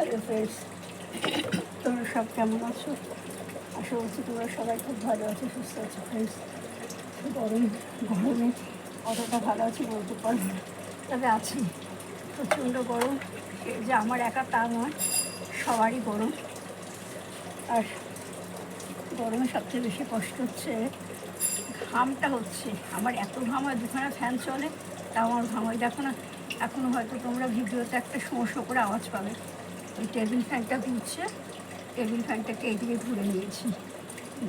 Hello friends, তোমরা সব কেমন আছো? আশা করছি তোমরা সবাই খুব ভালো আছো, সুস্থ আছো। ফ্রেন্ডস, গরমে অতটা ভালো আছি বলতে পারবো না, তবে আছি। প্রচণ্ড গরম, যে আমার একা তা নয়, সবারই গরম। আর গরমে সবচেয়ে বেশি কষ্ট হচ্ছে ঘামটা হচ্ছে। আমার এত ঘাম হয়, দুখানা ফ্যান চলে তাও আমার ঘাম হয়। দেখো না, এখনও হয়তো তোমরা ভিডিওতে একটা শোঁ করে আওয়াজ পাবে। ওই টেবিল ফ্যানটা ঘুরছে, টেবিল ফ্যানটাকে এইদিকে ঘুরে নিয়েছি,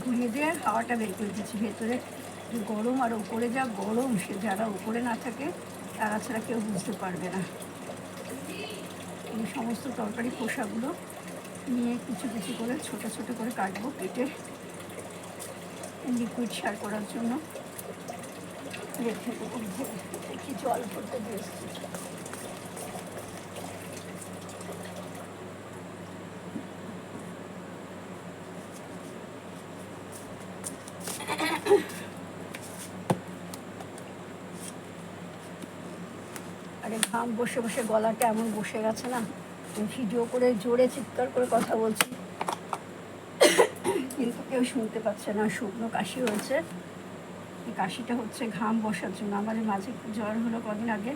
ঘুরিয়ে দিয়ে হাওয়াটা বের করে দিচ্ছি। ভেতরে যে গরম আর ওপরে যা গরম, সে যারা ওপরে না থাকে তারা ছাড়া কেউ বুঝতে পারবে না। এই সমস্ত তরকারি খোসাগুলো নিয়ে কিছু কিছু করে ছোট ছোট করে কাটবো, কেটে লিকুইড সার করার জন্য রেখে দেবো। দেখি জল ভরতে দিয়ে এসেছি। আরে ঘাম বসে বসে গলাটা এমন বসে গেছে না, ভিডিও করে জোরে চিৎকার করে কথা বলছি কিন্তু কেউ শুনতে পাচ্ছে না। শুকনো কাশি হয়েছে, এই কাশিটা হচ্ছে ঘাম বসার জন্য। আমাদের মাঝে জ্বর হলো কদিন আগে,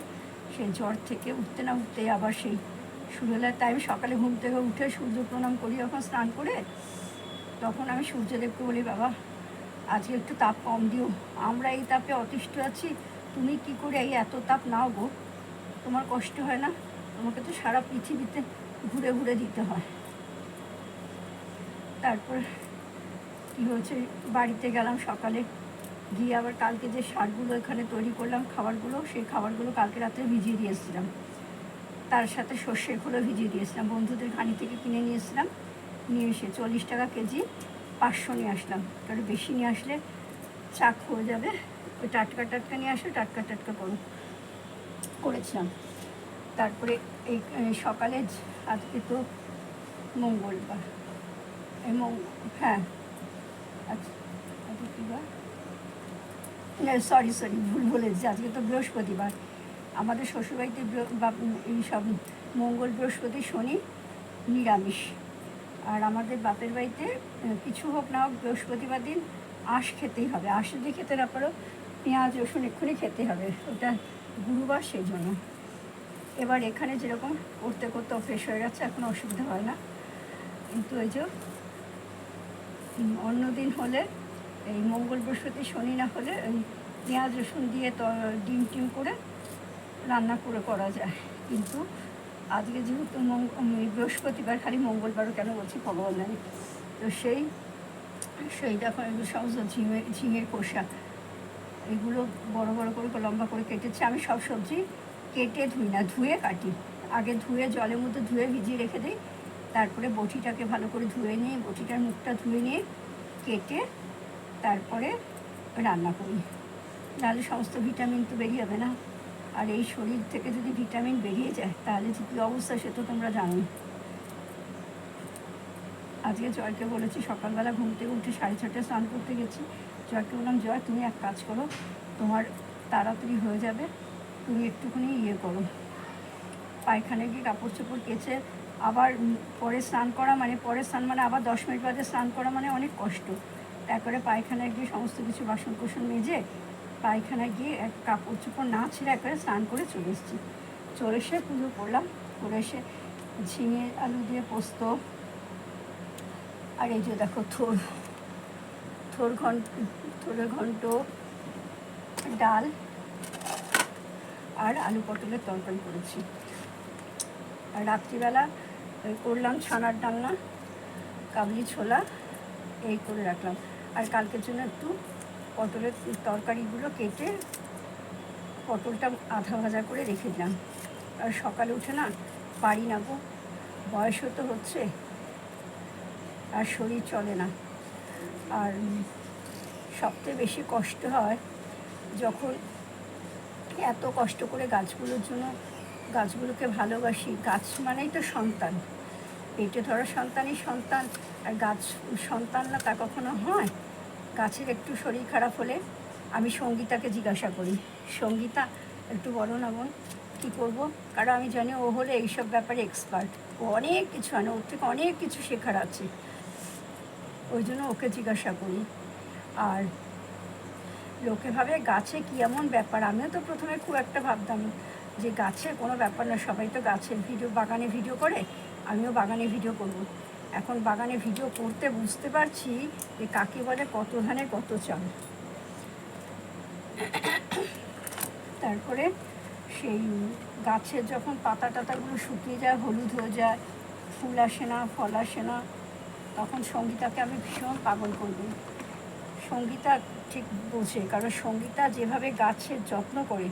সেই জ্বর থেকে উঠতে না উঠতেই আবার সেই শুরু হলে। তাই আমি সকালে ঘুম থেকে উঠে সূর্য প্রণাম করি, যখন স্নান করে তখন আমি সূর্যদেবকে বলি, বাবা আজকে একটু তাপ কম দিও, আমরা এই তাপে অতিষ্ঠ আছি, তুমি কি করে এই এত তাপ নাও গো? তোমার কষ্ট হয় না? তোমাকে তো সারা পৃথিবীতে ঘুরে ঘুরে দিতে হয়। তারপর কী হয়েছে, বাড়িতে গেলাম সকালে, গিয়ে আবার কালকে যে শাকগুলো এখানে তৈরি করলাম খাবারগুলো, সেই খাবারগুলো কালকে রাত্রে ভিজিয়ে দিয়েছিলাম। তার সাথে সর্ষের খোলও ভিজিয়ে দিয়েছিলাম। বন্ধুদের ঘানি থেকে কিনে নিয়েছিলাম, নিয়ে এসে 40 টাকা কেজি 500 নিয়ে আসলাম। কারণ বেশি নিয়ে আসলে চাক হয়ে যাবে। ওই টাটকা টাটকা নিয়ে আসলে টাটকা টাটকা করেছিলাম। তারপরে এই সকালে, আজকে তো মঙ্গলবার, হ্যাঁ আচ্ছা, আজকে কী বার? সরি ভুল বলেছি, আজকে তো বৃহস্পতিবার। আমাদের শ্বশুরবাড়িতে এই সব মঙ্গল, বৃহস্পতি, শনি নিরামিষ। আর আমাদের বাপের বাড়িতে কিছু হোক না হোক বৃহস্পতিবার দিন আঁশ খেতেই হবে। আঁশ যদি খেতে না পারো, পেঁয়াজ রসুন এক্ষুনি খেতে হবে, ওটা গুরুবার, সেই জন্য। এবার এখানে যেরকম করতে করতে অভ্যেস হয়ে গেছে, এখন অসুবিধা হয় না। কিন্তু এই যে অন্য দিন হলে, এই মঙ্গল বৃহস্পতি শনি না হলে ওই পেঁয়াজ রসুন দিয়ে ডিম টিম করে রান্না করা যায়। কিন্তু আজকে যেহেতু বৃহস্পতিবার, খালি মঙ্গলবারও কেন বলছি ভগবান জানি, তো সেই দেখো এগুলো সমস্ত ঝিঙের খোসা, এগুলো বড় বড় করে লম্বা করে কেটেছে। আমি সব সবজি কেটে ধুই না, ধুয়ে কাটি। আগে ধুয়ে জলের মধ্যে ধুয়ে ভিজিয়ে রেখে দিই, তারপরে বটিটাকে ভালো করে ধুয়ে নিয়ে, বটিটার মুখটা ধুয়ে নিয়ে কেটে তারপরে রান্না করি। নাহলে সমস্ত ভিটামিন তো বেরিয়ে যাবে না। আর এই শরীর থেকে যদি ভিটামিন বেরিয়ে যায় তাহলে যে কী অবস্থা, সে তো তোমরা জানোই। আজকে জয়কে বলেছি, সকালবেলা ঘুম থেকে উঠে 6:30টায় স্নান করতে গেছি। জয়কে বললাম, জয় তুমি এক কাজ করো, তোমার তাড়াতাড়ি হয়ে যাবে, তুমি একটুখানি করো, পায়খানায় গিয়ে কাপড় চোপড় কেচে আবার পরে স্নান মানে আবার 10 মিনিট বাদে স্নান করা মানে অনেক কষ্ট। তারপরে পায়খানায় গিয়ে সমস্ত কিছু বাসন কোসন মেজে পায়খানায় গিয়ে এক কাপড় চোপড় না ছিঁড়ে একবারে স্নান করে চলে এসেছি। চলে এসে পুজো করলাম, করে এসে ঝিঙে আলু দিয়ে পোস্ত, আর এই যে দেখো থোড়ের ঘন্ট, ডাল আর আলু পটলের তরকারি করেছি। আর রাত্রিবেলা করলাম ছানার ডালনা, কাবলি ছোলা, এই করে রাখলাম। আর কালকের জন্য একটু পটলের তরকারিগুলো কেটে পটলটা আধা ভাজা করে রেখে দিলাম। আর সকালে উঠে না পারি না গো, বয়সও তো হচ্ছে আর শরীর চলে না। আর সবচেয়ে বেশি কষ্ট হয় যখন এত কষ্ট করে গাছগুলোকে ভালোবাসি। গাছ মানেই তো সন্তান, পেটে ধরা সন্তানই সন্তান। আর গাছ সন্তান না তা কখনো হয়? গাছের একটু শরীর খারাপ হলে আমি সঙ্গীতাকে জিজ্ঞাসা করি, সঙ্গীতা একটু বলো না বোন, কী করবো, কারণ আমি জানি ও হলে এইসব ব্যাপারে এক্সপার্ট, ও অনেক কিছু আনে, ওর থেকে অনেক কিছু শেখার আছে, ওই জন্য ওকে জিজ্ঞাসা করি। আর লোকে ভাবে গাছে কী এমন ব্যাপার, আমিও তো প্রথমে খুব একটা ভাবতাম যে গাছে কোনো ব্যাপার না, সবাই তো গাছের ভিডিও, বাগানে ভিডিও করে, আমিও বাগানে ভিডিও করব। এখন বাগানে ভিডিও করতে বুঝতে পারছি যে কাকে বলে কত ধানে কত চাল। তারপরে সেই গাছের যখন পাতা টাতাগুলো শুকিয়ে যায়, হলুদ হয়ে যায়, ফুল আসে না, ফল আসে না, তখন সঙ্গীতাকে আমি ভীষণ পাগল করব। সঙ্গীতা ঠিক বোঝে, কারণ সঙ্গীতা যেভাবে গাছের যত্ন করে,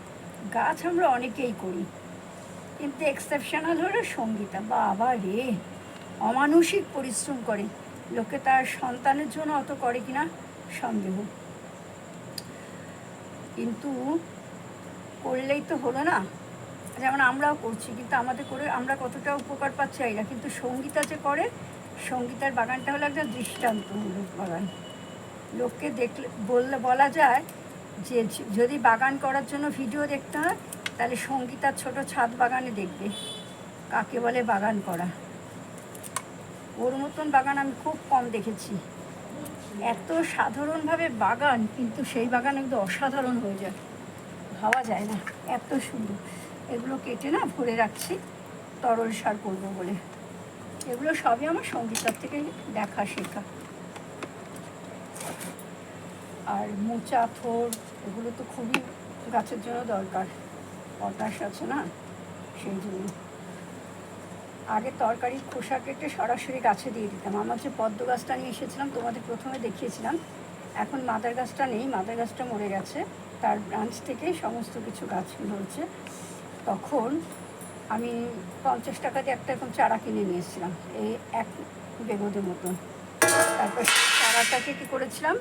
গাছ আমরা অনেকেই করি, কিন্তু এক্সেপশনাল হলো সঙ্গীতা। বাবা রে, অমানসিক পরিশ্রম করে। লোকে তার সন্তানের জন্য অত করে কিনা সন্দেহ, কিন্তু করলেই তো হলো না। যেমন আমরাও করছি, কিন্তু আমাদের করে আমরা কতটা উপকার পাচ্ছি না, কিন্তু সঙ্গীতা যে করে, সঙ্গীতার বাগানটা হলো একটা দৃষ্টান্তমূলক বাগান। লোককে দেখলে বলা যায় যে যদি বাগান করার জন্য ভিডিও দেখতে হয়, তাহলে সঙ্গীতার ছোট ছাদ বাগানে দেখবে কাকে বলে বাগান করা। ওর মতন বাগান আমি খুব কম দেখেছি, এত সাধারণভাবে বাগান, কিন্তু সেই বাগান একদম অসাধারণ হয়ে যায়, ভাবা যায় না, এত সুন্দর। এগুলো কেটে না ভরে রাখছি তরল সার করবো বলে। এগুলো সবই আমার সঙ্গীতার থেকে দেখা শেখা। আর মোচা, থোর, এগুলো তো খুবই গাছের জন্য দরকার, পটাশ আছে না, সেই জন্য। আগে তরকারির খোসা কেটে সরাসরি গাছে দিয়ে দিতাম। আমার যে পদ্ম গাছটা নিয়ে এসেছিলাম, তোমাদের প্রথমে দেখিয়েছিলাম, এখন মাদার গাছটা নেই, মাদার গাছটা মরে গেছে, তার ব্রাঞ্চ থেকে সমস্ত কিছু গাছ হয়েছে। তখন আমি 50 টাকা দিয়ে একটা এখন চারা কিনে নিয়ে এসেছিলাম, এই 1 বেগদের মতন। তারপর চারাটাকে কী করেছিলাম,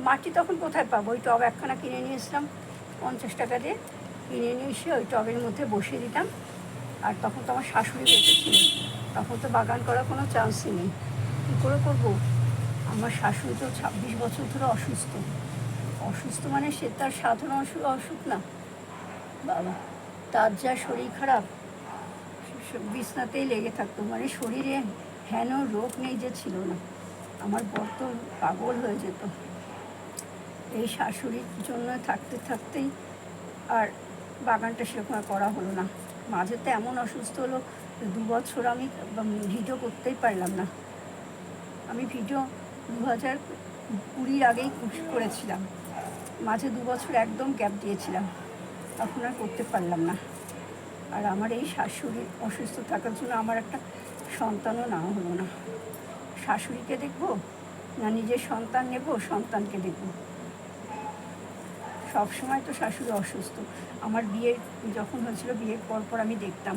মাটি তখন কোথায় পাবো, ওই টব একখানা কিনে নিয়ে এসেছিলাম 50 টাকা দিয়ে, কিনে নিয়ে এসে ওই টবের মধ্যে বসিয়ে দিতাম। আর তখন তো আমার শাশুড়ি বেঁচে ছিল, তখন তো বাগান করার কোনো চান্সই নেই, কী করে করবো। আমার শাশুড়ি তো 26 বছর ধরে অসুস্থ, অসুস্থ মানে সে তার সাধারণ অসুখ না বাবা, তার যা শরীর খারাপ, বিছনাতেই লেগে থাকতো, মানে শরীরে হেন রোগ নেই যে ছিল না। আমার বর তো পাগল হয়ে যেত। এই শাশুড়ির জন্য থাকতে থাকতেই আর বাগানটা সেরকম করা হলো না। মাঝে তো এমন অসুস্থ হলো, 2 বছর আমি ভিডিও করতেই পারলাম না। আমি ভিডিও 2020 আগেই করেছিলাম, মাঝে 2 বছর একদম গ্যাপ দিয়েছিলাম, তখন আর করতে পারলাম না। আর আমার এই শাশুড়ি অসুস্থ থাকার জন্য আমার একটা সন্তানও নেওয়া হলো না। শাশুড়িকে দেখবো না নিজের সন্তান নেব, সন্তানকে দেখবো, সবসময় তো শাশুড়ি অসুস্থ। আমার বিয়ের যখন হয়েছিল, বিয়ের পর আমি দেখতাম,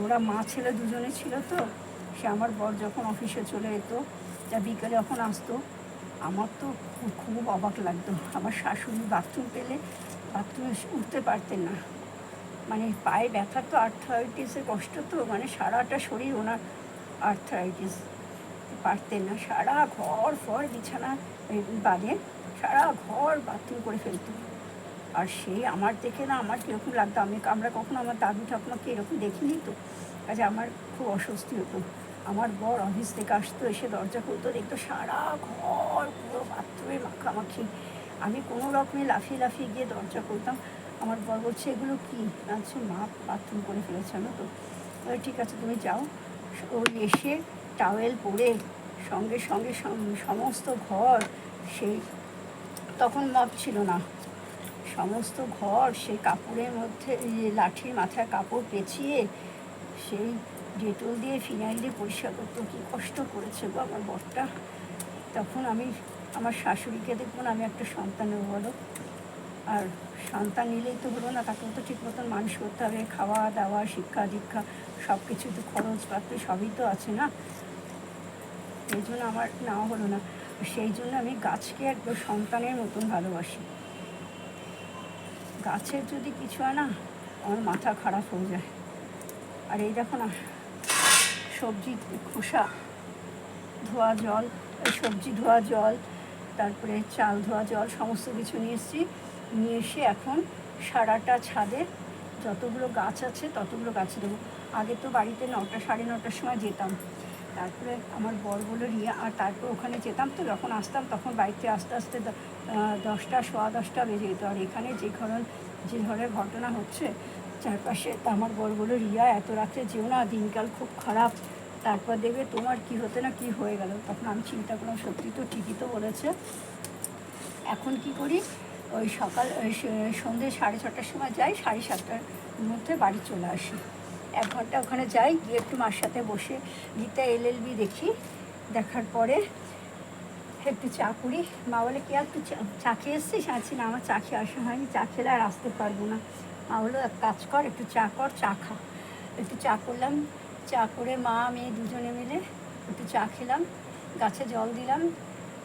ওরা মা ছেলে দুজনে ছিল, তো সে আমার বর যখন অফিসে চলে যেত, যা বিকেলে যখন আসতো, আমার তো খুব অবাক লাগতো। আমার শাশুড়ি বাথরুম পেলে বাথরুমে উঠতে পারতেন না, মানে পায়ে ব্যথা, তো আর্থ্রাইটিসের কষ্ট, তো মানে সারাটা শরীর ওনার আর্থ্রাইটিস, পারতেন না, সারা ঘর ফর বিছানা বাদে সারা ঘর বাথরুম করে ফেলতো। আর সেই আমার দেখে না আমার কীরকম লাগতো, আমরা কখনো আমার দাদু ঠাকুমাকে এরকম দেখিনি, তো কাজে আমার খুব অস্বস্তি হতো। আমার বর অফিস থেকে আসতো, এসে দরজা খুলতো, দেখতো সারা ঘর পুরো বাথরুমে মাখামাখি। আমি কোনো রকমে লাফিয়ে গিয়ে দরজা খুলতাম, আমার বর বলছে এগুলো কী, আচ্ছা মা বাথরুম করে ফেলেছে না, তো ঠিক আছে তুমি যাও। ওই এসে টাওয়েল পরে সঙ্গে সমস্ত ঘর, সেই তখন মপ ছিল না, সমস্ত ঘর সেই কাপড়ের মধ্যে, লাঠির মাথায় কাপড় পেঁচিয়ে সেই ডেটল দিয়ে ফিনাইল দিয়ে পরিষ্কার করতো। কী কষ্ট করেছে গো আমার বরটা। তখন আমি আমার শাশুড়িকে দেখবো না, আমি একটা সন্তান নেবো বলো। আর সন্তান নিলেই তো হলো না, তাকেও তো ঠিক মতন মানুষ করতে হবে, খাওয়া দাওয়া, শিক্ষা দীক্ষা, সব কিছু তো খরচপাতি সবই তো আছে না, এই জন্য আমার নেওয়া হলো না। সেই জন্য আমি গাছকে একদম সন্তানের মতন ভালোবাসি। গাছের যদি কিছু হয় না, আমার মাথা খারাপ হয়ে যায়। আর এই দেখো না, সবজি খোসা ধোয়া জল, সবজি ধোয়া জল, তারপরে চাল ধোয়া জল, সমস্ত কিছু নিয়ে এসে এখন সারাটা ছাদে যতগুলো গাছ আছে ততগুলো গাছে দেবো। আগে তো বাড়িতে 9টা সাড়ে 9টার সময় যেতাম, তারপরে আমার বর বলল রিয়া, আর তারপর ওখানে যেতাম তো যখন আসতাম তখন বাড়িতে আস্তে আস্তে 10টা সোয়া 10টা বেজে যেত। আর এখানে যে ধরনের ঘটনা হচ্ছে চারপাশে, তা আমার বর বলল রিয়া এত রাত্রে যেও না, দিনকাল খুব খারাপ, তারপর দেখবে তোমার কি হতে না কি হয়ে গেল। তখন আমি চিন্তা করলাম সত্যি তো, ঠিকই তো বলেছে। এখন কি করি, ওই সন্ধ্যে 6:30টার সময় যাই, 7:30টার মধ্যে বাড়ি চলে আসি। 1 ঘন্টা ওখানে যাই, গিয়ে একটু মার সাথে বসে গীতা LLB দেখি, দেখার পরে একটু চা করি। মা বলে কি আর তুই চা খেয়ে এসছিস? আছি না, আমার চা খেয়ে আসা হয়নি, চা খেলে আর আসতে পারবো না। মা বললো এক কাজ কর, একটু চা কর, চা খা। একটু চা করলাম, চা করে মা মেয়ে দুজনে মিলে একটু চা খেলাম, গাছে জল দিলাম,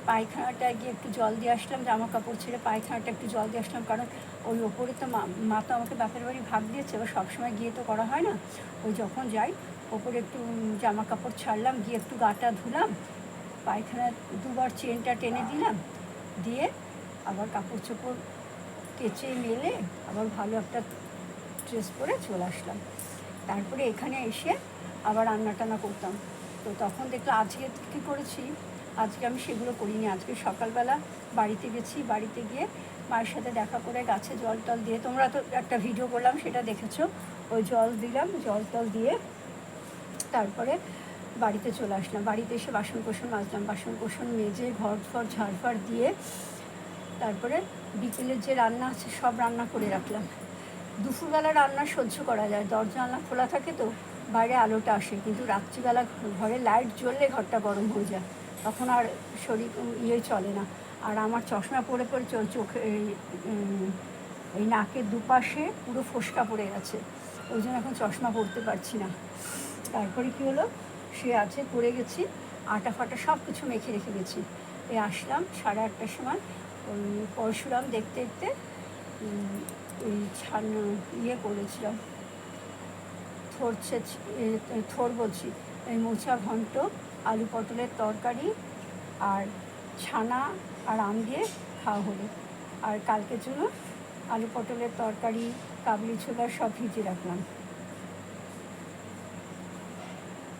পায়খানাটায় গিয়ে একটু জল দিয়ে আসলাম, জামা কাপড় ছেড়ে পায়খানাটা একটু জল দিয়ে আসলাম, কারণ ওই ওপরে তো মা তো আমাকে বাপের বাড়ি ভাগ দিয়েছে, এবার সবসময় গিয়ে তো করা হয় না। ওই যখন যাই ওপরে একটু জামা কাপড় ছাড়লাম, গিয়ে একটু গাটা ধুলাম, পায়খানা 2বার চেনটা টেনে দিলাম, দিয়ে আবার কাপড় চোপড় কেচে মেলে আবার ভালো একটা ড্রেস পরে চলে আসলাম। তারপরে এখানে এসে আবার রান্না টান্না করতাম। তো তখন দেখলাম আজকে কী করেছি, আজকে আমি সেগুলো করিনি। আজকে সকালবেলা বাড়িতে গেছি, বাড়িতে গিয়ে মায়ের সাথে দেখা করে গাছে জল টল দিয়ে, তোমরা তো একটা ভিডিও করলাম সেটা দেখেছো, ওই জল দিলাম, জল টল দিয়ে তারপরে বাড়িতে চলে আসলাম। বাড়িতে এসে বাসন কোসন মাজলাম, বাসন কোসন মেজে ঘর ফর ঝাড়ফাড় দিয়ে তারপরে বিকেলের যে রান্না আছে সব রান্না করে রাখলাম। দুপুরবেলা রান্না সহ্য করা যায়, দরজা জানলা খোলা থাকে তো বাইরে আলোটা আসে, কিন্তু রাত্রিবেলা ঘরে লাইট জ্বললে ঘরটা গরম হয়ে যায়, তখন আর শরীর চলে না। আর আমার চশমা পরে পরে চোখে এই নাকের দুপাশে পুরো ফোসকা পড়ে গেছে, ওই জন্য এখন চশমা পরতে পারছি না। তারপরে কী হলো, সে আছে পড়ে গেছি, আটা ফাটা সব কিছু মেখে রেখে গেছি। এই আসলাম 8:30টার সময়, ওই পরশুরাম দেখতে দেখতে ওই করেছিলাম, থোর বলছি, এই মোচা ঘন্ট, আলু পটলের তরকারি আর ছানা আর আম দিয়ে খাওয়া হলো। আর কালকের জন্য আলু পটলের তরকারি, কাবলি ছোলা সব ভিজিয়ে রাখলাম।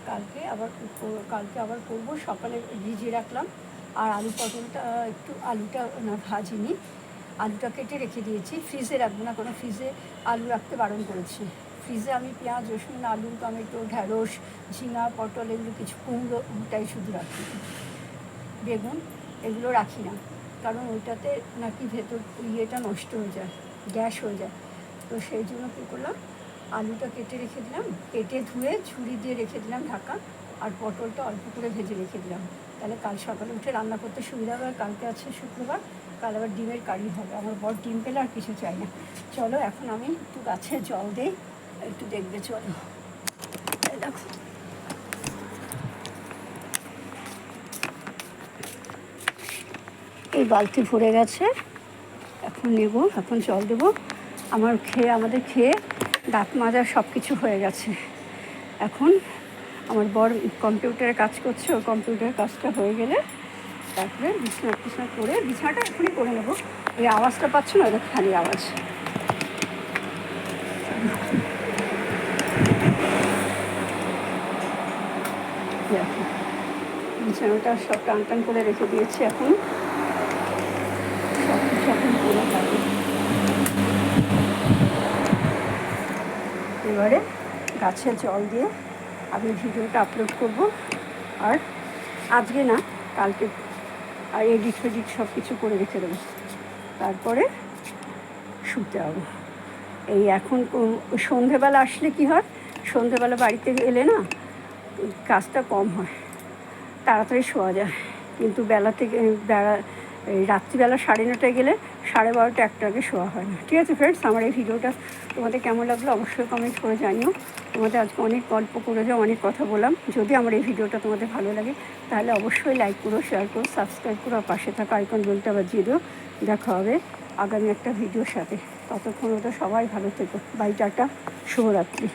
কালকে আবার করবো, সকালে ভিজিয়ে রাখলাম। আর আলু পটলটা আলুটা না ভাজিনি, আলুটা কেটে রেখে দিয়েছি, ফ্রিজে রাখবো না, কোনো ফ্রিজে আলু রাখতে বারণ করেছি। ফ্রিজে আমি পেঁয়াজ রসুন আলু টমেটো ঢ্যাঁড়স ঝিঙা পটল এগুলো কিছু, কুমড়োটাই শুধু রাখি, বেগুন এগুলো রাখি না, কারণ ওইটাতে নাকি ভেতর নষ্ট হয়ে যায়, গ্যাস হয়ে যায়। তো সেই জন্য কী করলাম, আলুটা কেটে রেখে দিলাম, কেটে ধুয়ে ঝুড়ি দিয়ে রেখে দিলাম ঢাকা, আর পটলটা অল্প করে ভেজে রেখে দিলাম, তাহলে কাল সকালে উঠে রান্না করতে সুবিধা হবে। কালকে আছে শুক্রবার, কাল আবার ডিমের কারি হবে, আমার বর ডিম পেলে আর কিছু চাই না। চলো এখন আমি একটু গাছে জল দিই, একটু দেখবে, চলো দেখো এই বালতি ভরে গেছে, এখন নেব, এখন জল দেবো। আমাদের খেয়ে দাঁত মাজা সব কিছু হয়ে গেছে। এখন আমার বর কম্পিউটারে কাজ করছে, ওর কম্পিউটারের কাজটা হয়ে গেলে তারপরে বিছানা করে, বিছানাটা এখনই করে নেবো। ওই আওয়াজটা পাচ্ছ না, ওদের খালি আওয়াজ। বিছানাটা সব টান করে রেখে দিয়েছি, এখন সব কিছু এখন করে থাকবে। এবারে গাছে জল দিয়ে আমি ভিডিওটা আপলোড করব, আর আজকে না কালকে, আর এডিট সব কিছু করে রেখে দেবো, তারপরে শুতে হবে। এই এখন সন্ধেবেলা আসলে কি হয়, সন্ধেবেলা বাড়িতে এলে না কাজটা কম হয়, তাড়াতাড়ি শোয়া যায়, কিন্তু রাত্রিবেলা 9:30টায় গেলে 12:30 1টা আগে শোয়া হয় না। ঠিক আছে ফ্রেন্ডস, আমার এই ভিডিওটা তোমাদের কেমন লাগলো অবশ্যই কমেন্ট করে জানিও। তোমাদের আজকে অনেক গল্প করে যাও, অনেক কথা বললাম। যদি আমার এই ভিডিওটা তোমাদের ভালো লাগে তাহলে অবশ্যই লাইক করো, শেয়ার করো, সাবস্ক্রাইব করো, আর পাশে থাকা আইকন বেলটা বাজিয়ে দিও। দেখা হবে আগামী একটা ভিডিওর সাথে, ততক্ষণ ওটা সবাই ভালো থেকো। বাই, টাটা, শুভরাত্রি।